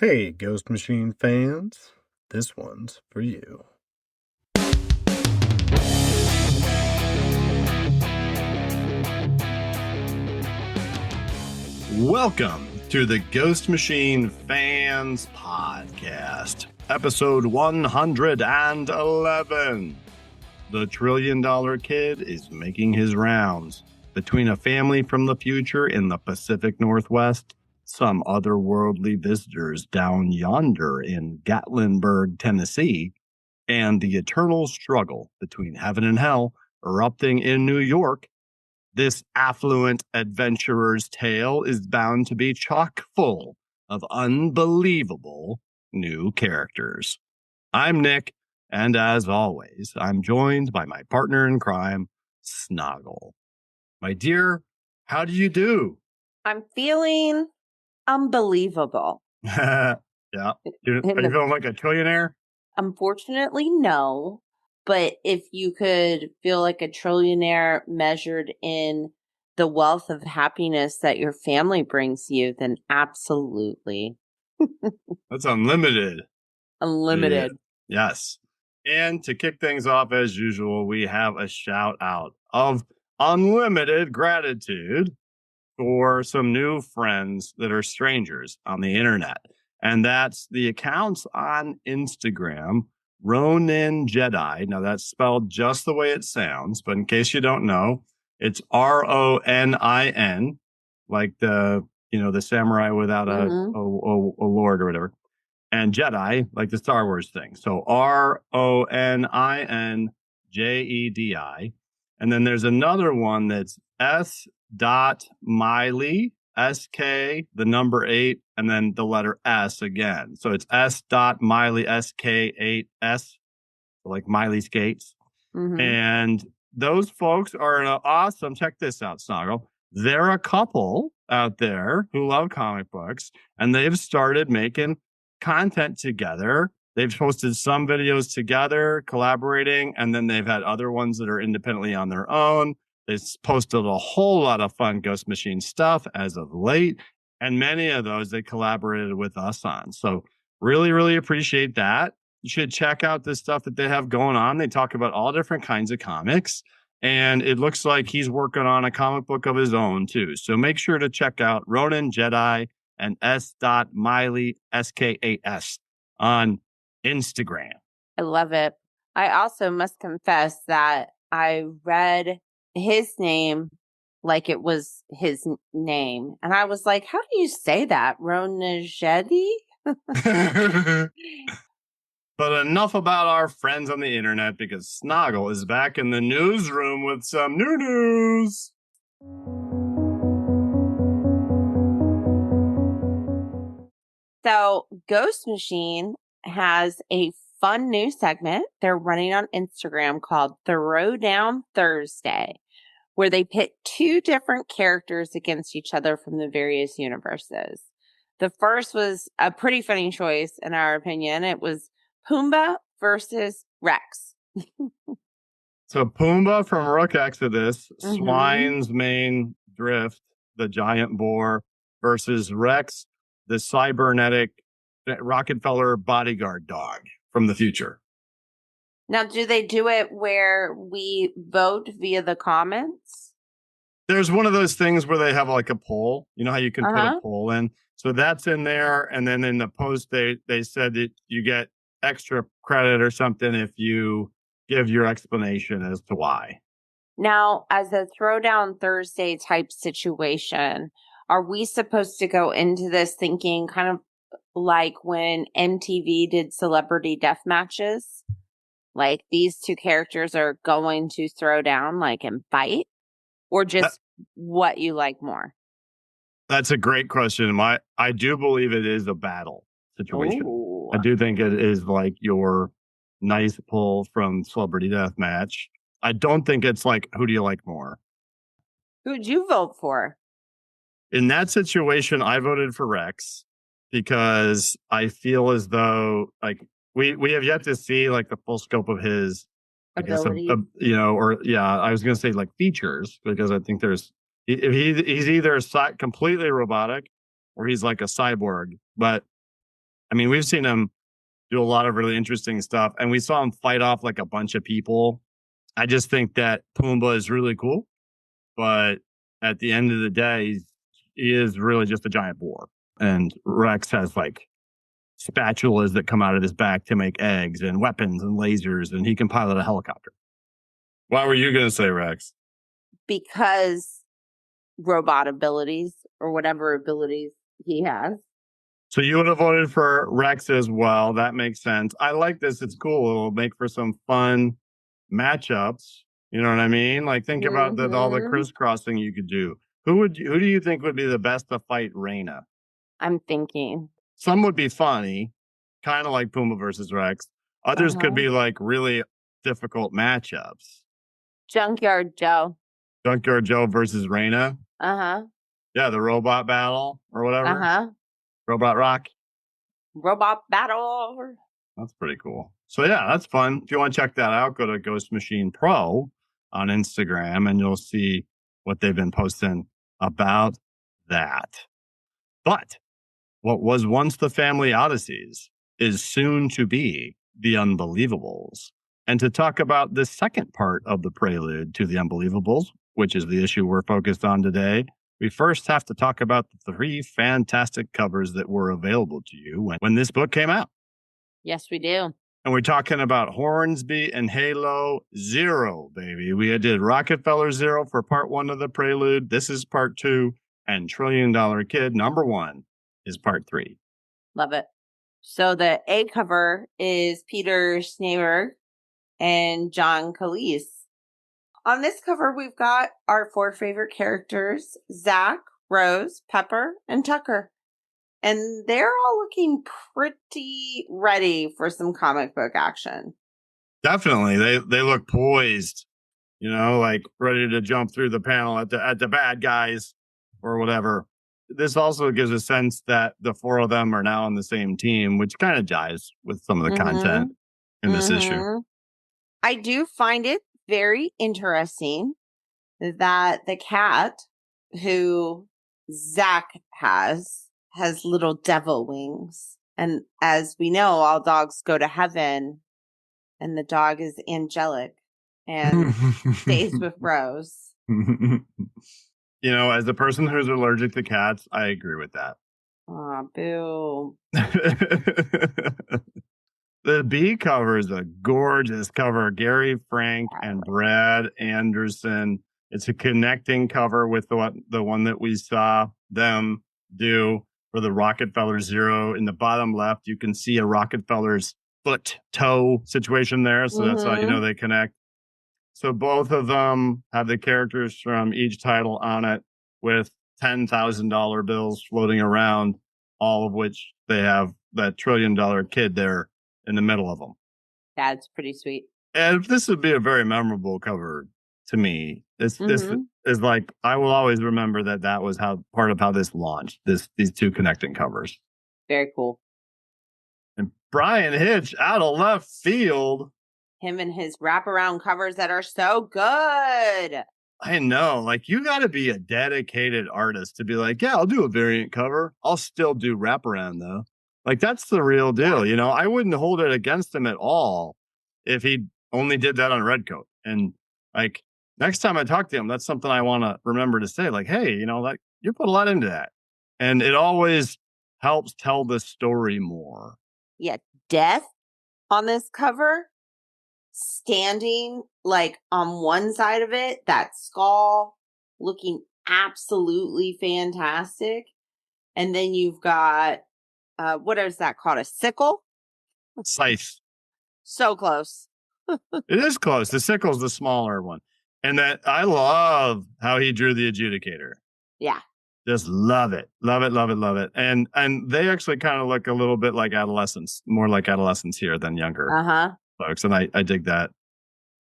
Hey, Ghost Machine fans, this one's for you. Welcome to the Ghost Machine Fans Podcast, episode 111. The $1 Trillion Kid is making his rounds between a family from the future in the Pacific Northwest, some otherworldly visitors down yonder in Gatlinburg, Tennessee, and the eternal struggle between heaven and hell erupting in New York. This affluent adventurer's tale is bound to be chock full of unbelievable new characters. I'm Nick, and as always, I'm joined by my partner in crime, Snoggle. My dear, how do you do? I'm feeling unbelievable. Yeah. Are you feeling like a trillionaire? Unfortunately, no. But if you could feel like a trillionaire measured in the wealth of happiness that your family brings you, then absolutely. That's unlimited. Unlimited. Yes. And to kick things off, as usual, we have a shout out of unlimited gratitude for some new friends that are strangers on the internet. And that's the accounts on Instagram, Ronin Jedi. Now that's spelled just the way it sounds, but in case you don't know, it's Ronin, like the samurai without a lord or whatever, and Jedi, like the Star Wars thing. So RoninJedi. And then there's another one that's S.Miley, SK, the number 8, and then the letter S again. So it's S.Miley, SK8S, like Miley Skates. Mm-hmm. And those folks are awesome. Check this out, Snoggle. They're a couple out there who love comic books, and they've started making content together. They've posted some videos together, collaborating, and then they've had other ones that are independently on their own. They've posted a whole lot of fun Ghost Machine stuff as of late, and many of those they collaborated with us on. So really, really appreciate that. You should check out this stuff that they have going on. They talk about all different kinds of comics, and it looks like he's working on a comic book of his own too. So make sure to check out Ronin Jedi and S.Miley, SK8S on Instagram. I love it. I also must confess that I read his name like it was his name. And I was like, how do you say that? Ronajedi? But enough about our friends on the internet, because Snoggle is back in the newsroom with some new news. So Ghost Machine has a fun new segment they're running on Instagram called Throwdown Thursday, where they pit two different characters against each other from the various universes. The first was a pretty funny choice, in our opinion. It was Pumbaa versus Rex. So Pumbaa from Rook Exodus, Swine's Main Drift, the giant boar, versus Rex, the cybernetic Rockefeller bodyguard dog from the future. Now, do they do it where we vote via the comments? There's one of those things where they have like a poll. You know how you can put a poll in? So that's in there. And then in the post, they said that you get extra credit or something if you give your explanation as to why. Now, as a Throwdown Thursday type situation, are we supposed to go into this thinking kind of like when MTV did celebrity death matches? Like these two characters are going to throw down like and fight? Or just what you like more? That's a great question. I do believe it is a battle situation. Ooh. I do think it is like your nice pull from Celebrity Deathmatch. I don't think it's like, who do you like more? Who'd you vote for? In that situation, I voted for Rex because I feel as though like we have yet to see like the full scope of his ability, I was going to say like features, because I think he's either completely robotic or he's like a cyborg. But I mean, we've seen him do a lot of really interesting stuff, and we saw him fight off like a bunch of people. I just think that Pumbaa is really cool, but at the end of the day, he is really just a giant boar. And Rex has like spatulas that come out of his back to make eggs and weapons and lasers, and he can pilot a helicopter. What were you going to say, Rex? Because robot abilities or whatever abilities he has. So you would have voted for Rex as well. That makes sense. I like this. It's cool. It'll make for some fun matchups. You know what I mean? Like think about all the crisscrossing you could do. Who do you think would be the best to fight Reyna? I'm thinking. Some would be funny, kind of like Pumbaa versus Rex. Others could be like really difficult matchups. Junkyard Joe. Junkyard Joe versus Reyna. Yeah, the robot battle or whatever. Robot Rock. Robot battle. That's pretty cool. So yeah, that's fun. If you want to check that out, go to Ghost Machine Pro on Instagram and you'll see what they've been posting about that. But what was once the Family Odysseys is soon to be the Unbelievables. And to talk about the second part of the prelude to the Unbelievables, which is the issue we're focused on today, we first have to talk about the 3 fantastic covers that were available to you when this book came out. Yes, we do. And we're talking about Hornsby and Halo ZERO, baby. We did Rockefeller ZERO for part 1 of the prelude. This is part 2. And $1 Trillion Kid, number 1, is part 3. Love it. So the A cover is Peter Schneeberg and John Cleese. On this cover, we've got our 4 favorite characters, Zach, Rose, Pepper, and Tucker. And they're all looking pretty ready for some comic book action. Definitely. They look poised, you know, like ready to jump through the panel at the bad guys or whatever. This also gives a sense that the 4 of them are now on the same team, which kind of jives with some of the content in this issue. I do find it very interesting that the cat who Zach has little devil wings. And as we know, all dogs go to heaven and the dog is angelic and stays with Rose. You know, as a person who's allergic to cats, I agree with that. Aw, boo. The B cover is a gorgeous cover. Gary Frank and Brad Anderson. It's a connecting cover with the one that we saw them do for the Rockefeller ZERO. In the bottom left, you can see a Rockefeller's foot-toe situation there. So that's how you know they connect. So both of them have the characters from each title on it with $10,000 bills floating around, all of which they have that $1 Trillion Kid there in the middle of them. That's pretty sweet. And this would be a very memorable cover to me. This is like, I will always remember that was part of how this launched, these 2 connecting covers. Very cool. And Brian Hitch out of left field. Him and his wraparound covers that are so good. I know, like you got to be a dedicated artist to be like, yeah, I'll do a variant cover. I'll still do wraparound though. Like that's the real deal. You know, I wouldn't hold it against him at all if he only did that on Redcoat. And like next time I talk to him, that's something I want to remember to say like, hey, you know, like you put a lot into that. And it always helps tell the story more. Yeah. Death on this cover, standing like on one side of it, that skull looking absolutely fantastic. And then you've got, what is that called? A sickle? Scythe. So close. It is close. The sickle's the smaller one. And that I love how he drew the adjudicator. Yeah. Just love it. Love it, love it, love it. And they actually kind of look a little bit like adolescents, more like adolescents here than younger folks. And I dig that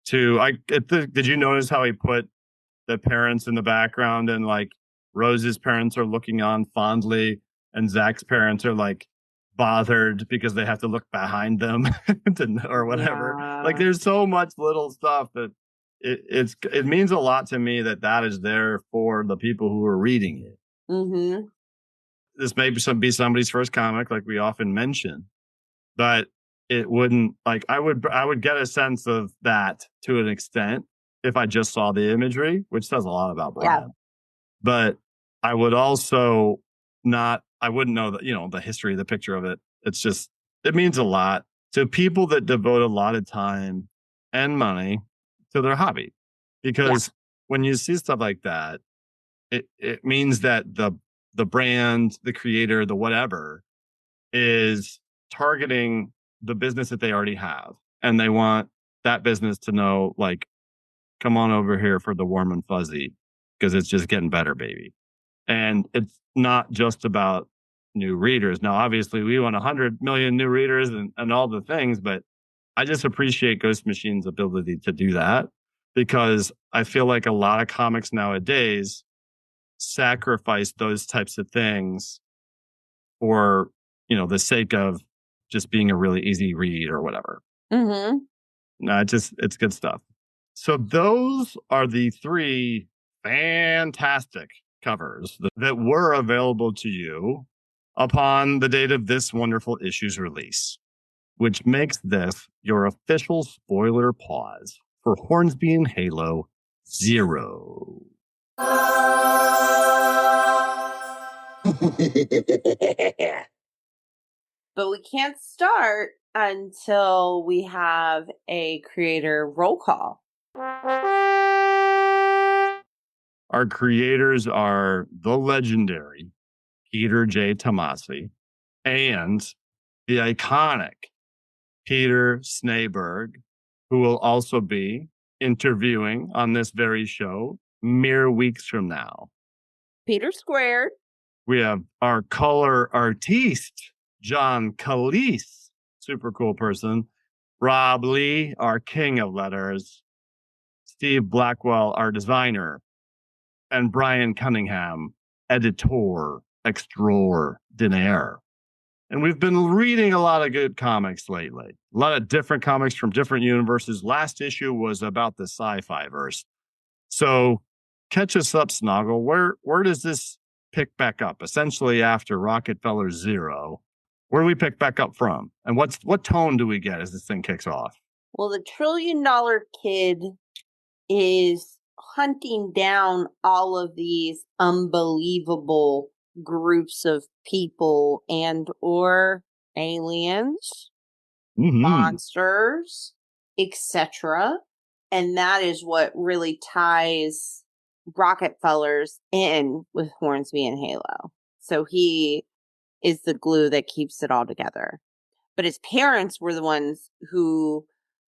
too. Did you notice how he put the parents in the background and like Rose's parents are looking on fondly and Zach's parents are like bothered because they have to look behind them or whatever. Yeah. Like there's so much little stuff that it means a lot to me that is there for the people who are reading it. this may be somebody's first comic, like we often mention, but it wouldn't like I would get a sense of that to an extent if I just saw the imagery, which says a lot about Brad. Yeah. But I would also I wouldn't know the history, the picture of it. It's just, it means a lot to people that devote a lot of time and money to their hobby. Because when you see stuff like that, it means that the brand, the creator, the whatever is targeting the business that they already have. And they want that business to know, like, come on over here for the warm and fuzzy because it's just getting better, baby. And it's not just about new readers. Now, obviously, we want 100 million new readers and all the things, but I just appreciate Ghost Machine's ability to do that because I feel like a lot of comics nowadays sacrifice those types of things for, the sake of just being a really easy read or whatever. Mm-hmm. No, it's good stuff. So those are the 3 fantastic covers that were available to you upon the date of this wonderful issue's release, which makes this your official spoiler pause for Hornsby and Halo ZERO. But we can't start until we have a creator roll call. Our creators are the legendary Peter J. Tomasi and the iconic Peter Snaberg, who will also be interviewing on this very show mere weeks from now. Peter squared. We have our color artiste, John Calise, super cool person. Rob Lee, our king of letters. Steve Blackwell, our designer. And Brian Cunningham, editor extraordinaire. And we've been reading a lot of good comics lately. A lot of different comics from different universes. Last issue was about the sci-fi verse. So catch us up, Snoggle. Where does this pick back up? Essentially after Rockefeller Zero. Where do we pick back up from? And what tone do we get as this thing kicks off? Well, the $1 trillion kid is hunting down all of these unbelievable groups of people and or aliens, monsters, etc. And that is what really ties Rockefellers in with Hornsby and Halo. So he is the glue that keeps it all together. But his parents were the ones who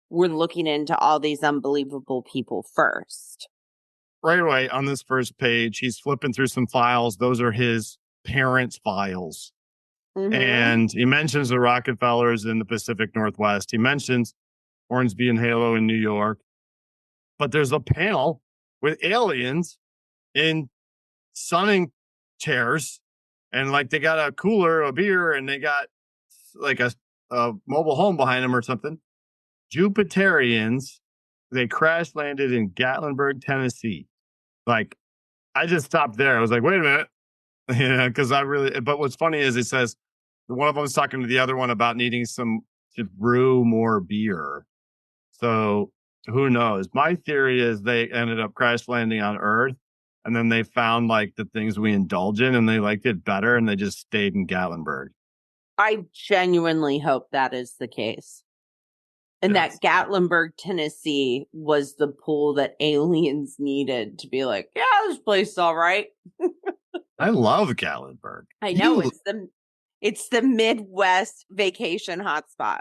were looking into all these unbelievable people first. Right away on this first page, he's flipping through some files. Those are his parents' files. Mm-hmm. And he mentions the Rockefellers in the Pacific Northwest. He mentions Hornsby and Halo in New York. But there's a panel with aliens in sunning chairs. And like they got a cooler, a beer, and they got like a mobile home behind them or something. Jupiterians, they crash landed in Gatlinburg, Tennessee. Like, I just stopped there. I was like, wait a minute. Because but what's funny is it says one of them was talking to the other one about needing to brew more beer. So who knows? My theory is they ended up crash landing on Earth and then they found like the things we indulge in and they liked it better and they just stayed in Gatlinburg. I genuinely hope that is the case. And that Gatlinburg, Tennessee was the pool that aliens needed to be like, yeah, this place is all right. I love Gatlinburg. I know. It's the Midwest vacation hotspot.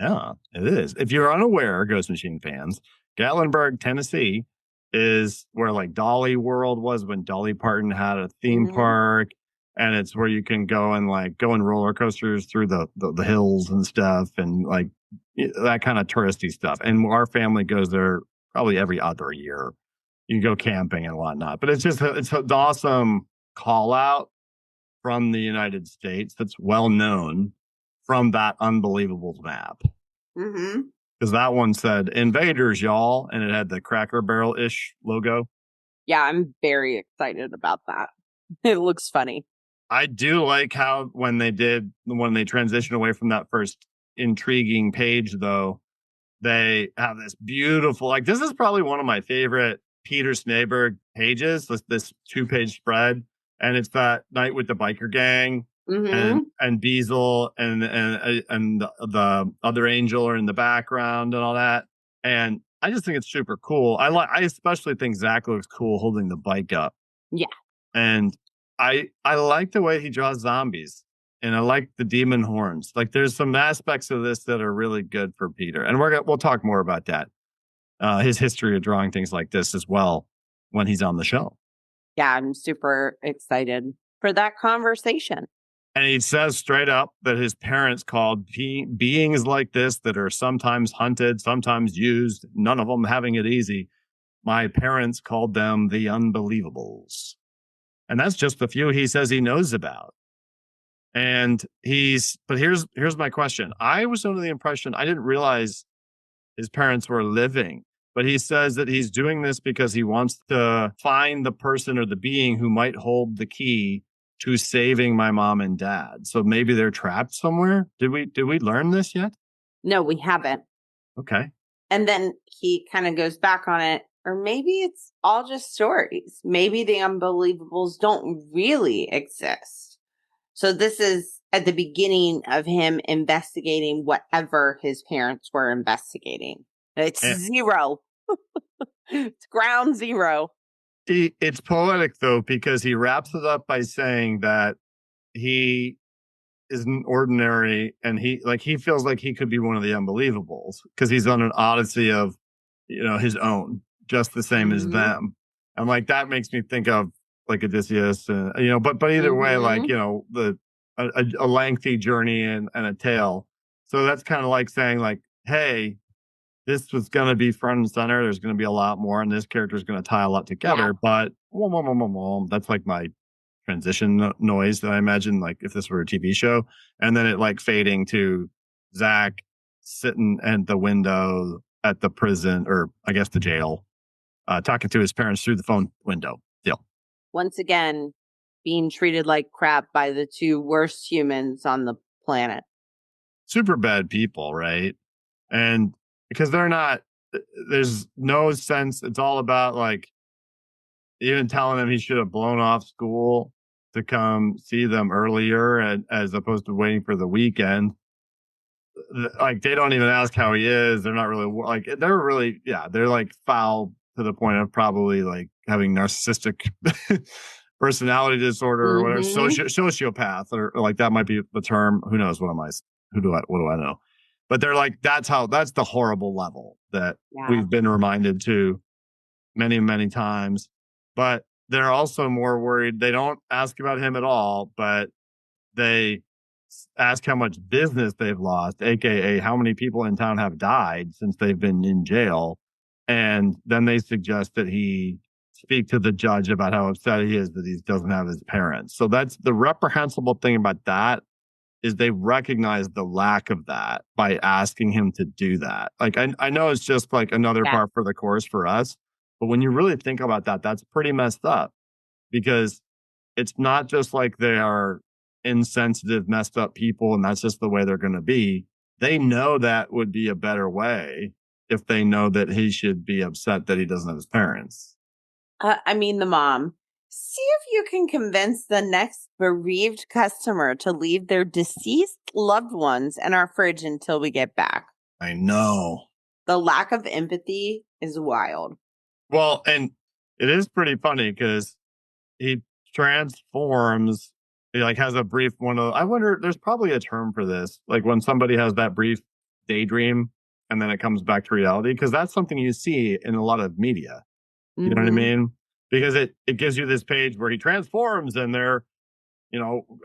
Yeah, it is. If you're unaware, Ghost Machine fans, Gatlinburg, Tennessee is where like Dolly World was when Dolly Parton had a theme park. And it's where you can go and roller coasters through the hills and stuff and like that kind of touristy stuff. And our family goes there probably every other year. You can go camping and whatnot. But it's an awesome call out from the United States that's well known from that Unbelievables map. Mm-hmm. Because that one said invaders, y'all. And it had the Cracker Barrel-ish logo. Yeah, I'm very excited about that. It looks funny. I do like how when they transitioned away from that first intriguing page, though, they have this beautiful, like, this is probably one of my favorite Peter Snaberg pages, this 2-page spread. And it's that night with the biker gang Mm-hmm. and Beazle and the other angel are in the background and all that. And I just think it's super cool. I especially think Zach looks cool holding the bike up. Yeah. And I like the way he draws zombies. And I like the demon horns. Like, there's some aspects of this that are really good for Peter. And we'll talk more about that. His history of drawing things like this as well when he's on the show. Yeah, I'm super excited for that conversation. And he says straight up that his parents called beings like this that are sometimes hunted, sometimes used, none of them having it easy. My parents called them the Unbelievables. And that's just the few he says he knows about. And but here's my question. I was under the impression, I didn't realize his parents were living, but he says that he's doing this because he wants to find the person or the being who might hold the key to saving my mom and dad. So maybe they're trapped somewhere. Did we learn this yet? No, we haven't. Okay. And then he kind of goes back on it, or maybe it's all just stories. Maybe the Unbelievables don't really exist. So this is at the beginning of him investigating whatever his parents were investigating. It's zero. It's ground zero. It's poetic, though, because he wraps it up by saying that he isn't ordinary and he feels like he could be one of the Unbelievables because he's on an odyssey of, his own, just the same as them. And like, that makes me think of like Odysseus, but either way, like, a lengthy journey and a tale. So that's kind of like saying like, hey, this was going to be front and center. There's going to be a lot more, and this character is going to tie a lot together. Yeah. But that's like my transition noise that I imagine, like if this were a TV show, and then it like fading to Zach sitting at the window at the prison, or I guess the jail, talking to his parents through the phone window. Deal. Once again, being treated like crap by the two worst humans on the planet. Super bad people, right? And because there's no sense. It's all about like even telling him he should have blown off school to come see them earlier, and as opposed to waiting for the weekend. Like, they don't even ask how he is. They're not really like, they're like foul to the point of probably like having narcissistic personality disorder or whatever, sociopath, or like that might be the term. Who knows? What do I know? But they're like, that's the horrible level that we've been reminded to many, many times. But they're also more worried. They don't ask about him at all, but they ask how much business they've lost, aka how many people in town have died since they've been in jail. And then they suggest that he speak to the judge about how upset he is that he doesn't have his parents. So that's the reprehensible thing about that, is they recognize the lack of that by asking him to do that. Like, I know it's just like another part for the course for us, but when you really think about that, that's pretty messed up, because it's not just like they are insensitive, messed up people, and that's just the way they're going to be. They know that would be a better way if they know that he should be upset that he doesn't have his parents. The mom. See if you can convince the next bereaved customer to leave their deceased loved ones in our fridge until we get back. I know. The lack of empathy is wild. Well, and it is pretty funny because he transforms. He like has a brief I wonder, there's probably a term for this. Like when somebody has that brief daydream and then it comes back to reality, because that's something you see in a lot of media. You know what I mean? Because it gives you this page where he transforms and they're,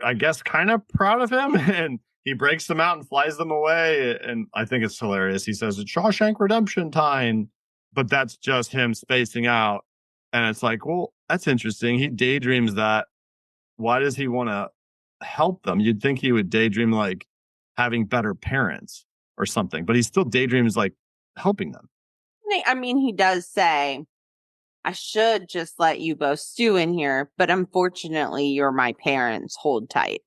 I guess kind of proud of him, and he breaks them out and flies them away. And I think it's hilarious. He says it's Shawshank Redemption time, but that's just him spacing out. And it's like, well, that's interesting. He daydreams that. Why does he want to help them? You'd think he would daydream like having better parents or something, but he still daydreams like helping them. He does say I should just let you both stew in here, but unfortunately, you're my parents. Hold tight.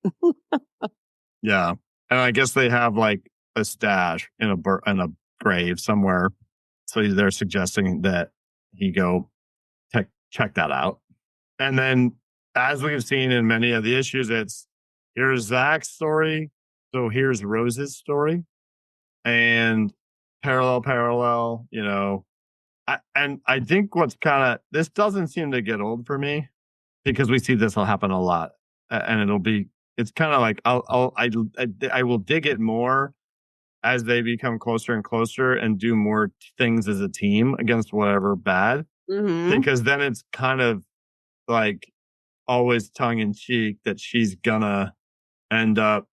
Yeah. And I guess they have like a stash in a grave somewhere. So they're suggesting that he go check that out. And then, as we've seen in many of the issues, it's here's Zach's story. So here's Rose's story. And parallel, and I think what's kind of, this doesn't seem to get old for me because we see this will happen a lot. And it's kind of like, I will dig it more as they become closer and closer and do more things as a team against whatever bad. Mm-hmm. Because then it's kind of like always tongue in cheek that she's gonna end up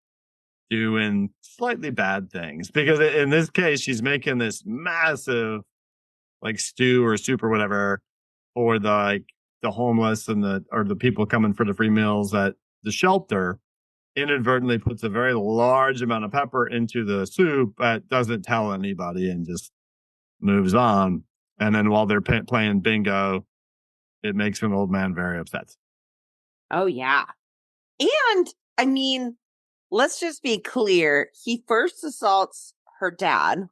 doing slightly bad things. Because in this case, she's making this massive like stew or soup or whatever for the homeless and the people coming for the free meals at the shelter. Inadvertently puts a very large amount of pepper into the soup, but doesn't tell anybody and just moves on. And then while they're playing bingo, it makes an old man very upset. Oh, yeah. And I mean, let's just be clear. He first assaults her dad.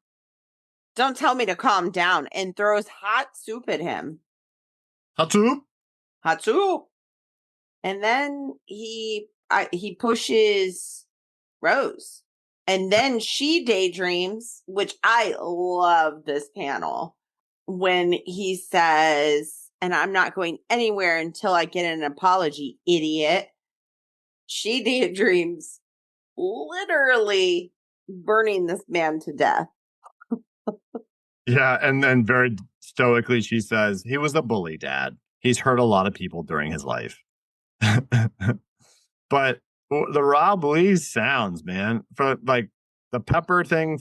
Don't tell me to calm down, and throws hot soup at him. Hot soup? Hot soup. And then he pushes Rose. And then she daydreams, which I love this panel, when he says, and I'm not going anywhere until I get an apology, idiot. She daydreams literally burning this man to death. Yeah, and then very stoically she says, he was a bully, Dad. He's hurt a lot of people during his life. But the Rob Lee sounds, man, for like the pepper thing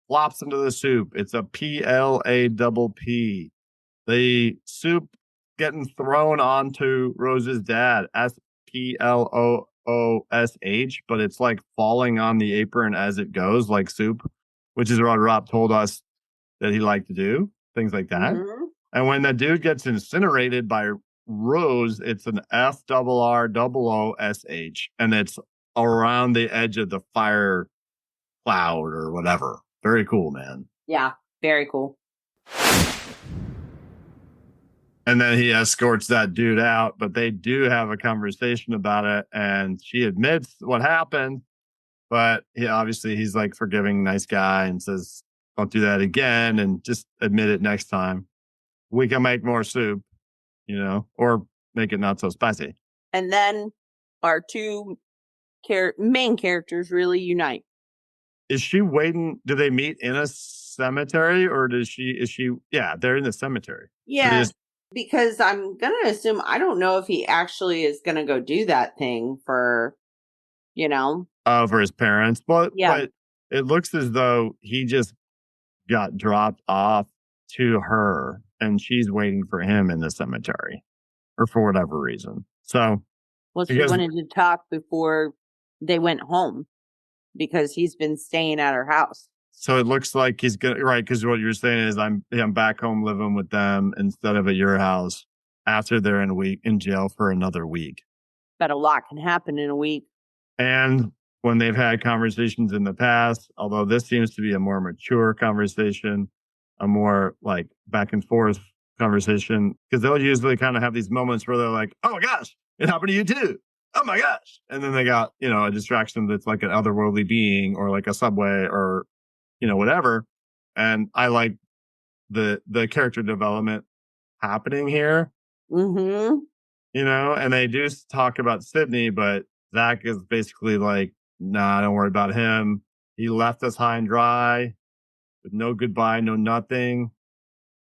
flops into the soup. It's a PLAPP. The soup getting thrown onto Rose's dad, SPLOOSH, but it's like falling on the apron as it goes, like soup, which is what Rob told us that he liked to do, things like that. Mm-hmm. And when the dude gets incinerated by Rose, it's an FRROOSH, and it's around the edge of the fire cloud or whatever. Very cool, man. Yeah, very cool. And then he escorts that dude out, but they do have a conversation about it, and she admits what happened, but he's like forgiving, nice guy, and says, don't do that again, and just admit it next time. We can make more soup, or make it not so spicy. And then our two main characters really unite. Is she waiting? Do they meet in a cemetery, or is she? Yeah, they're in the cemetery. Yeah, because I'm going to assume, I don't know if he actually is going to go do that thing for his parents. But it looks as though he just got dropped off to her and she's waiting for him in the cemetery or for whatever reason. So, she wanted to talk before they went home because he's been staying at her house. So it looks like he's gonna, right? Because what you're saying is I'm back home living with them instead of at your house after they're in jail for another week. But a lot can happen in a week. And when they've had conversations in the past, although this seems to be a more mature conversation, a more like back and forth conversation, because they'll usually kind of have these moments where they're like, oh my gosh, it happened to you too. Oh my gosh. And then they got, a distraction that's like an otherworldly being or like a subway or, whatever. And I like the character development happening here. Mm-hmm. And they do talk about Sydney, but Zach is basically like, nah, don't worry about him. He left us high and dry with no goodbye, no nothing.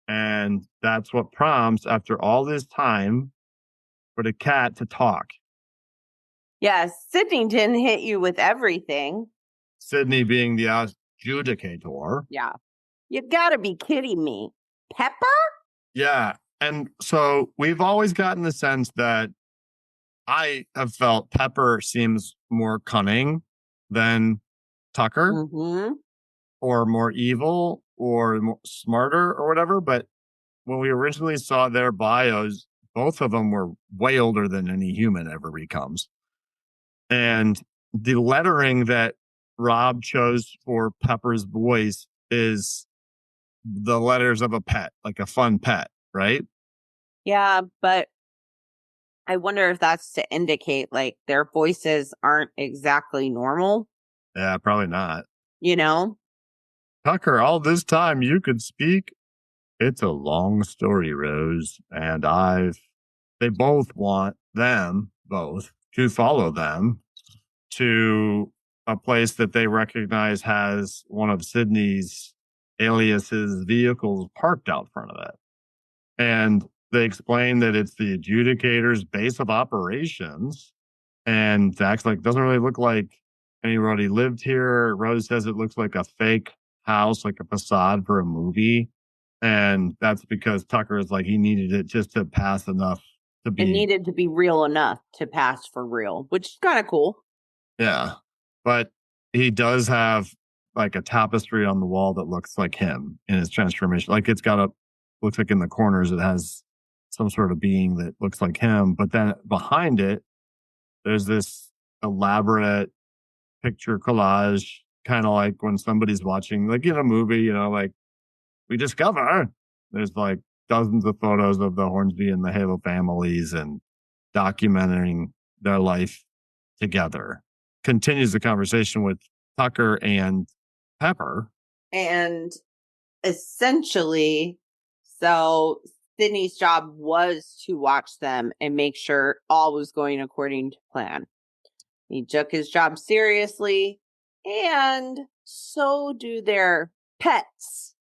And that's what prompts, after all this time, for the cat to talk. Yeah, Sydney didn't hit you with everything. Sydney being the adjudicator. Yeah. You gotta be kidding me. Pepper? Yeah. And so we've always gotten the sense that I have felt Pepper seems more cunning than Tucker, mm-hmm. or more evil or more smarter or whatever. But when we originally saw their bios, both of them were way older than any human ever becomes. And the lettering that Rob chose for Pepper's voice is the letters of a pet, like a fun pet, right? Yeah, but I wonder if that's to indicate like their voices aren't exactly normal, Yeah, probably not. you know? Tucker, all this time you could speak. It's a long story, Rose. And they both want both to follow them to a place that they recognize has one of Sydney's alias's vehicles parked out front of it. And they explain that it's the adjudicator's base of operations. And Zach's like, doesn't really look like anybody lived here. Rose says it looks like a fake house, like a facade for a movie. And that's because Tucker is like, he needed it just to pass enough to be. It needed to be real enough to pass for real, which is kind of cool. Yeah. But he does have like a tapestry on the wall that looks like him in his transformation. Like looks like in the corners, it has some sort of being that looks like him. But then behind it, there's this elaborate picture collage, kind of like when somebody's watching, like in a movie, like we discover there's like dozens of photos of the Hornsby and the Halo families and documenting their life together. Continues the conversation with Tucker and Pepper. And essentially, so Sydney's job was to watch them and make sure all was going according to plan. He took his job seriously, and so do their pets.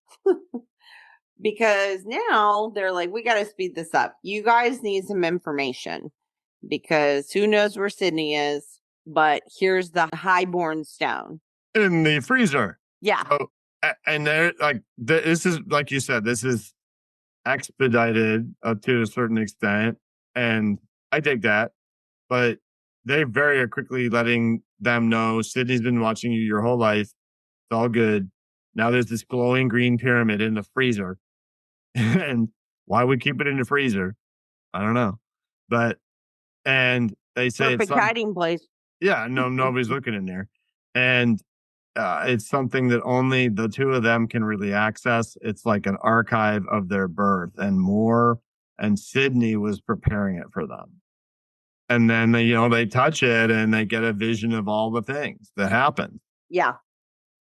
Because now they're like, we got to speed this up. You guys need some information because who knows where Sydney is, but here's the highborn stone. In the freezer. Yeah. So, and they're like, this is, like you said, this is expedited to a certain extent. And I dig that. But they very quickly letting them know Sydney's been watching you your whole life. It's all good. Now there's this glowing green pyramid in the freezer. And why we keep it in the freezer, I don't know. And they say perfect hiding place. Yeah, no, nobody's looking in there. And it's something that only the two of them can really access. It's like an archive of their birth and more. And Sydney was preparing it for them. And then they touch it and they get a vision of all the things that happened. Yeah.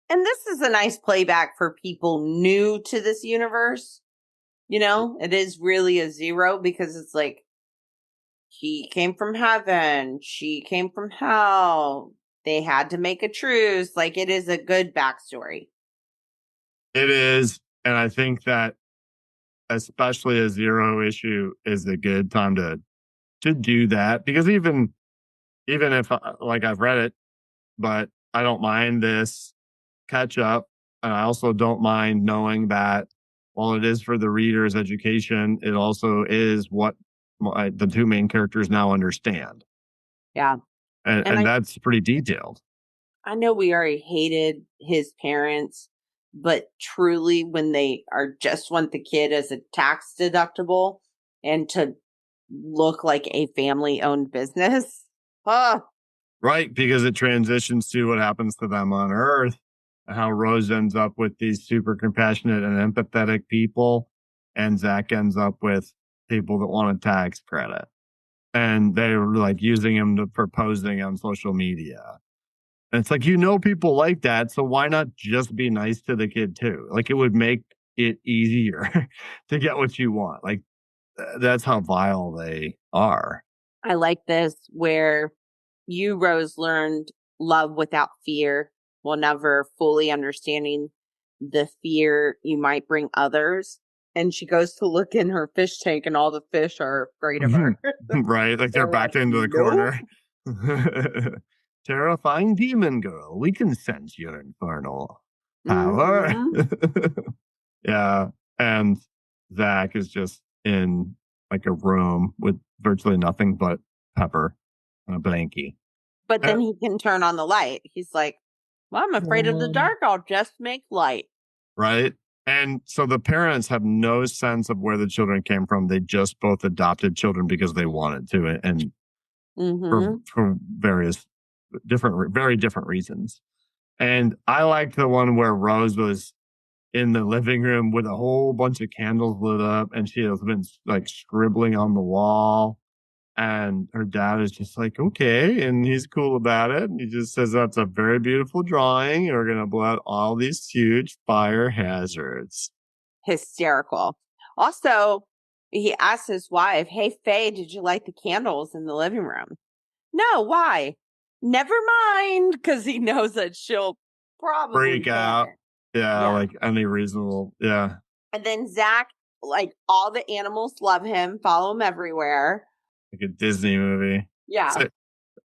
And this is a nice playback for people new to this universe. It is really a zero because it's like he came from heaven, she came from hell. They had to make a truce. Like, it is a good backstory. It is. And I think that especially a zero issue is a good time to do that, because even if I've read it, but I don't mind this catch up. And I also don't mind knowing that while it is for the reader's education, it also is what the two main characters now understand. Yeah. And that's pretty detailed. I know we already hated his parents, but truly when they just want the kid as a tax deductible and to look like a family-owned business. Right, because it transitions to what happens to them on Earth, how Rose ends up with these super compassionate and empathetic people, and Zach ends up with people that want a tax credit. And they were like using him to proposing on social media. And it's like, people like that, so why not just be nice to the kid too? Like, it would make it easier to get what you want. Like, that's how vile they are. I like this where you, Rose, learned love without fear while never fully understanding the fear you might bring others. And she goes to look in her fish tank and all the fish are afraid of her. Right, like they're backed into the corner. Terrifying demon girl, we can sense your infernal power. Mm-hmm. Yeah, and Zach is just in like a room with virtually nothing but Pepper and a blankie. But then he can turn on the light. He's like, well, I'm afraid of the dark. I'll just make light. Right. And so the parents have no sense of where the children came from. They just both adopted children because they wanted to, and for various very different reasons. And I liked the one where Rose was in the living room with a whole bunch of candles lit up, and she has been like scribbling on the wall. And her dad is just like, okay. And he's cool about it. And he just says, that's a very beautiful drawing. We're going to blow out all these huge fire hazards. Hysterical. Also, he asked his wife, hey, Faye, did you light the candles in the living room? No, why? Never mind, because he knows that she'll probably freak out. Yeah, like any reasonable. Yeah. And then Zach, like all the animals love him, follow him everywhere. Like a Disney movie. Yeah. So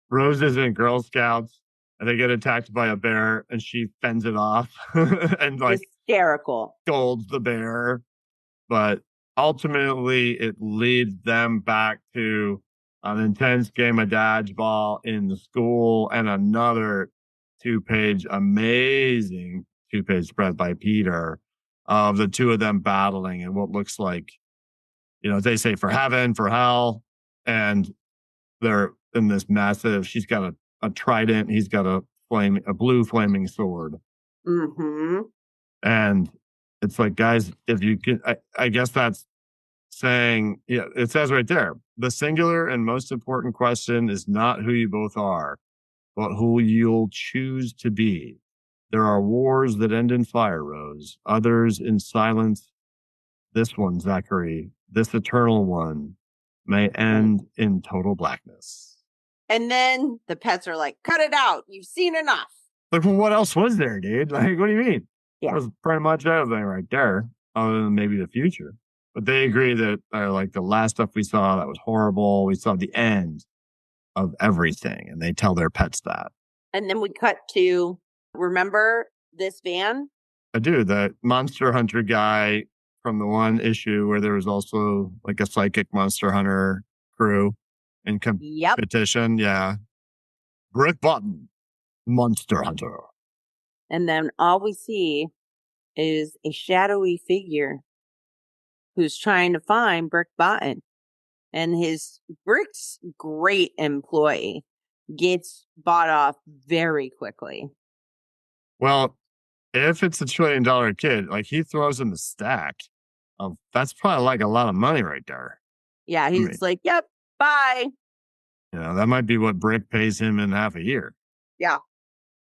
Rose is in Girl Scouts and they get attacked by a bear and she fends it off and like hysterical scolds the bear. But ultimately it leads them back to an intense game of dodgeball in the school and another amazing two-page spread by Peter of the two of them battling and what looks like, they say for heaven, for hell. And they're in this massive, she's got a trident. He's got a blue flaming sword. And it's like, guys, if you can, I guess that's saying, it says right there, the singular and most important question is not who you both are, but who you'll choose to be. There are wars that end in fire, Rose, others in silence. This one, Zachary, this eternal one, may end in total blackness. And then the pets are like, cut it out. You've seen enough. Like, well, what else was there, dude? Like, what do you mean? Yeah. That was pretty much everything right there, other than maybe the future. But they agree that, like, the last stuff we saw, that was horrible. We saw the end of everything, and they tell their pets that. And then we cut to, remember this van? I do. The monster hunter guy from the one issue where there was also like a psychic monster hunter crew in competition. Yeah. Brick Button, monster hunter. And then all we see is a shadowy figure who's trying to find Brick Button. And his Brick's great employee gets bought off very quickly. Well, if it's $1 trillion kid, like he throws in the stack of, that's probably like a lot of money right there. Yeah, he's like, yep, bye. That might be what Brick pays him in half a year. Yeah.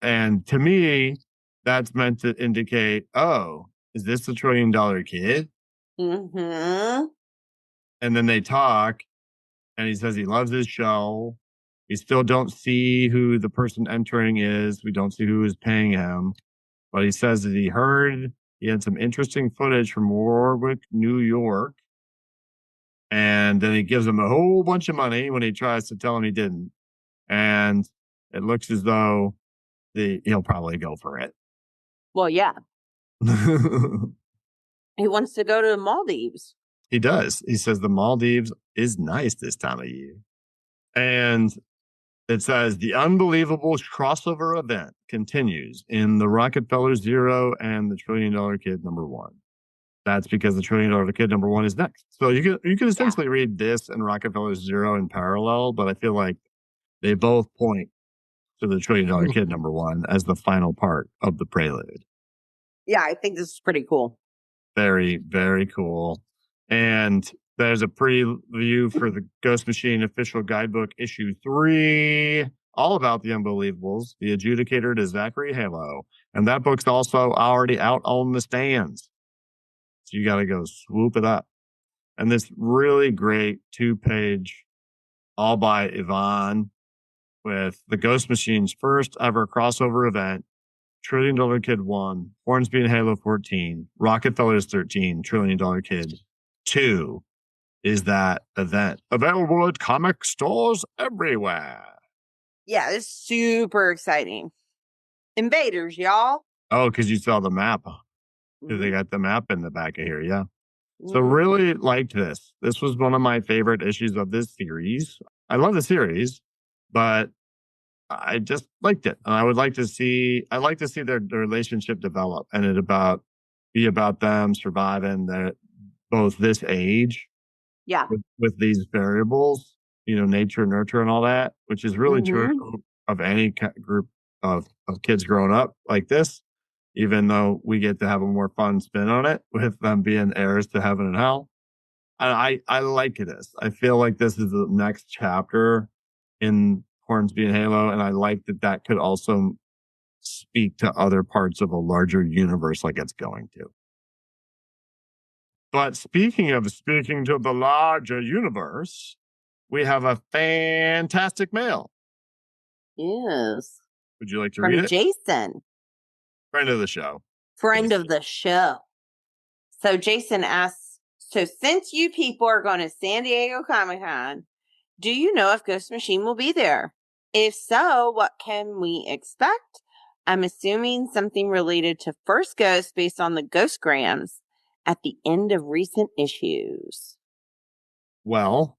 And to me, that's meant to indicate, oh, is this the $1 trillion kid? And then they talk and he says he loves his show. We still don't see who the person entering is. We don't see who is paying him. But he says that he had some interesting footage from Warwick, New York. And then he gives him a whole bunch of money when he tries to tell him he didn't. And it looks as though he'll probably go for it. Well, yeah. He wants to go to the Maldives. He does. He says the Maldives is nice this time of year. And it says the Unbelievables crossover event continues in the Rockefeller Zero and the $1 trillion Kid #1. That's because the $1 trillion Kid #1 is next. So you can essentially read this and Rockefeller Zero in parallel, but I feel like they both point to the $1 trillion Kid #1 as the final part of the prelude. Yeah, I think this is pretty cool. Very, very cool. And there's a preview for the Ghost Machine official guidebook issue 3, all about the Unbelievables, the adjudicator to Zachary Halo. And that book's also already out on the stands. So you got to go swoop it up. And this really great 2-page, all by Yvonne, with the Ghost Machine's first ever crossover event, $1 trillion Kid 1, Hornsby and Halo 14, Rockefeller's 13, $1 trillion Kid 2 is that event. Available at comic stores everywhere. Yeah, it's super exciting. Invaders, y'all. Oh, because you saw the map. They got the map in the back of here, yeah. So really liked this. This was one of my favorite issues of this series. I love the series, but I just liked it. And I like to see their relationship develop and it about be about them surviving both this age Yeah. with these variables, nature, nurture, and all that, which is really true of any group of kids growing up like this, even though we get to have a more fun spin on it with them being heirs to heaven and hell. And I like this. I feel like this is the next chapter in Hornsby and Halo, and I like that could also speak to other parts of a larger universe like it's going to. But speaking to the larger universe, we have a fantastic mail. Yes. Would you like to read it? From Jason. Friend of the show. Friend of the show. So Jason asks, so since you people are going to San Diego Comic-Con, do you know if Ghost Machine will be there? If so, what can we expect? I'm assuming something related to First Ghost based on the Ghostgrams at the end of recent issues. Well,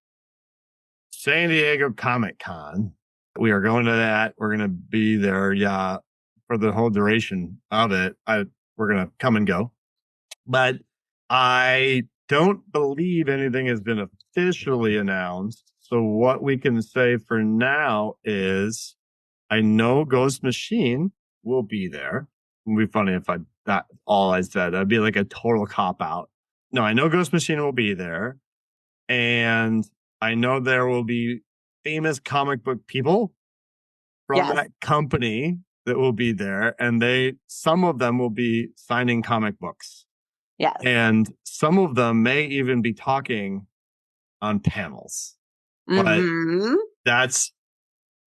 San Diego Comic-Con, we are going to that. We're going to be there, for the whole duration of it. We're going to come and go. But I don't believe anything has been officially announced. So what we can say for now is I know Ghost Machine will be there. It would be funny if that's all I said. That'd be like a total cop out. No, I know Ghost Machine will be there. And I know there will be famous comic book people from that company that will be there. And some of them will be signing comic books. Yes. And some of them may even be talking on panels. But that's,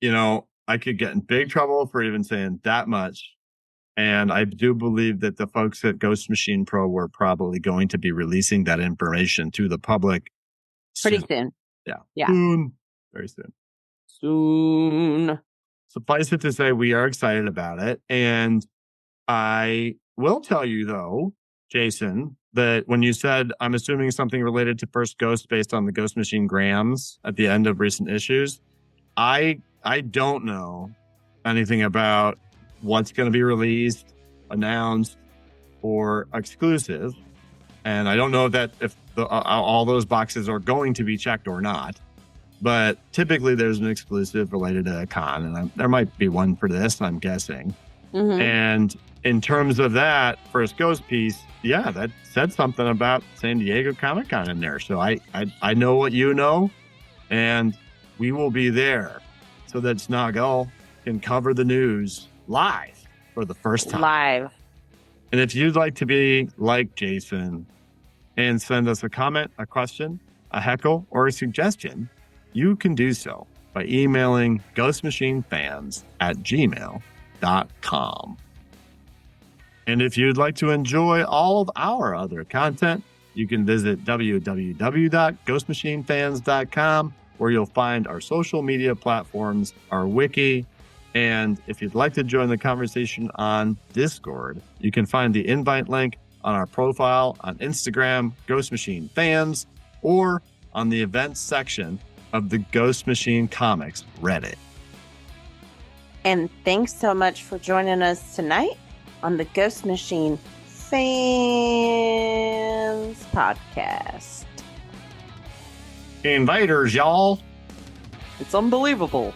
I could get in big trouble for even saying that much. And I do believe that the folks at Ghost Machine Pro were probably going to be releasing that information to the public pretty soon. Yeah. Soon. Very soon. Soon. Suffice it to say, we are excited about it. And I will tell you, though, Jason, that when you said, I'm assuming something related to First Ghost based on the Ghost Machine grams at the end of recent issues, I don't know anything about what's going to be released, announced, or exclusive. And I don't know if all those boxes are going to be checked or not. But typically there's an exclusive related to a con, and there might be one for this, I'm guessing. And in terms of that First Ghost piece, that said something about San Diego Comic-Con in there. So I know what you know, and we will be there so that Snoggle can cover the news live for the first time. Live. And if you'd like to be like Jason and send us a comment, a question, a heckle, or a suggestion, you can do so by emailing ghostmachinefans@gmail.com. And if you'd like to enjoy all of our other content, you can visit www.ghostmachinefans.com, where you'll find our social media platforms, our wiki, and if you'd like to join the conversation on Discord, you can find the invite link on our profile on Instagram, Ghost Machine Fans, or on the events section of the Ghost Machine Comics Reddit. And thanks so much for joining us tonight on the Ghost Machine Fans podcast. Inviters, y'all. It's unbelievable.